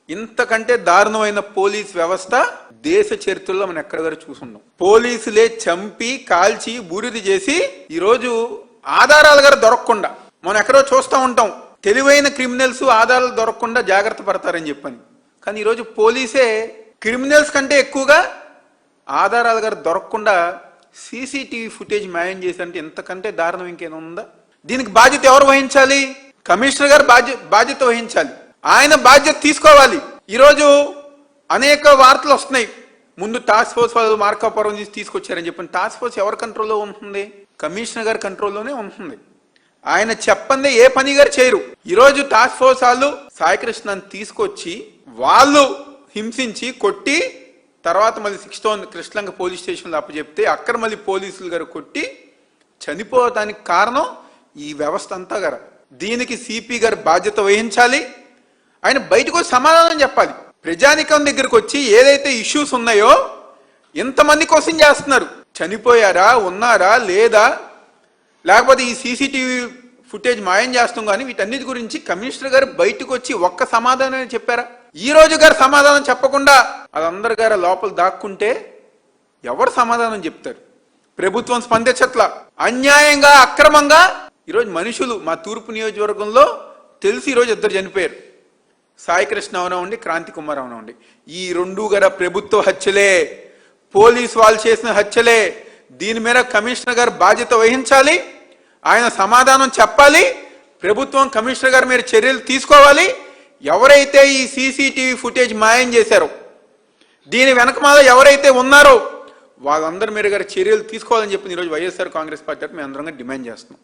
ఇంతకంటే దారుణమైన పోలీస్ వ్యవస్థ దేశ చరిత్రలో మనం ఎక్కడ చూసున్నాం. పోలీసులే చంపి కాల్చి బూడిద చేసి ఈరోజు ఆధారాలు గారు దొరకకుండా మనం ఎక్కడో చూస్తూ ఉంటాం. తెలివైన క్రిమినల్స్ ఆధారాలు దొరకకుండా జాగ్రత్త పడతారని చెప్పని. కానీ ఈరోజు పోలీసే క్రిమినల్స్ కంటే ఎక్కువగా ఆధారాలు గారు దొరకకుండా సీసీటీవీ ఫుటేజ్ మాయం చేశారంటే ఇంతకంటే దారుణం ఇంకేమైనా ఉందా? దీనికి బాధ్యత ఎవరు వహించాలి? కమిషనర్ గారు బాధ్యత వహించాలి. ఆయన బాధ్యత తీసుకోవాలి. ఈరోజు అనేక వార్తలు వస్తున్నాయి. ముందు టాస్క్ ఫోర్స్ వాళ్ళు మార్కాపురం తీసుకొచ్చారని చెప్పిన టాస్క్ ఫోర్స్ ఎవరి కంట్రోల్లో ఉంటుంది? కమిషనర్ గారి కంట్రోల్లోనే ఉంటుంది. ఆయన చెప్పందే ఏ పని గారు చేయరు. ఈరోజు టాస్క్ ఫోర్స్ వాళ్ళు సాయికృష్ణని తీసుకొచ్చి వాళ్ళు హింసించి కొట్టి తర్వాత మళ్ళీ 6 కృష్ణలంక పోలీస్ స్టేషన్లో అప్పచెప్తే అక్కడ మళ్ళీ పోలీసులు గారు కొట్టి చనిపోవటానికి కారణం ఈ వ్యవస్థ అంతా గారు. దీనికి సిపి గారు బాధ్యత వహించాలి. ఆయన బయటకు సమాధానం చెప్పాలి. ప్రజానికం దగ్గరకు వచ్చి ఏదైతే ఇష్యూస్ ఉన్నాయో ఎంతమంది క్వశ్చన్ చేస్తున్నారు, చనిపోయారా, ఉన్నారా లేదా, లేకపోతే ఈ సీసీటీవీ ఫుటేజ్ మాయం చేస్తాం, కానీ వీటన్నిటి గురించి కమిషనర్ గారు బయటకు వచ్చి ఒక్క సమాధానం చెప్పారా? ఈ రోజు గారు సమాధానం చెప్పకుండా వాళ్ళందరి గారు లోపల దాక్కుంటే ఎవరు సమాధానం చెప్తారు? ప్రభుత్వం స్పందించట్లా. అన్యాయంగా అక్రమంగా ఈరోజు మనుషులు మా తూర్పు నియోజకవర్గంలో తెలిసి ఈరోజు 2 చనిపోయారు. సాయికృష్ణ అవనవండి, క్రాంతి కుమార్ అవనవండి. ఈ 2 గారు ప్రభుత్వ హత్యలే, పోలీసు వాళ్ళు చేసిన హత్యలే. దీని మీద కమిషనర్ గారు బాధ్యత వహించాలి. ఆయన సమాధానం చెప్పాలి. ప్రభుత్వం కమిషనర్ గారి మీద చర్యలు తీసుకోవాలి. ఎవరైతే ఈ సీసీటీవీ ఫుటేజ్ మాయం చేశారో, దీని వెనకమాల ఎవరైతే ఉన్నారో వాళ్ళందరి మీద గారి చర్యలు తీసుకోవాలని చెప్పి ఈరోజు వైఎస్ఆర్ కాంగ్రెస్ పార్టీ మేము అందరంగా డిమాండ్ చేస్తున్నాం.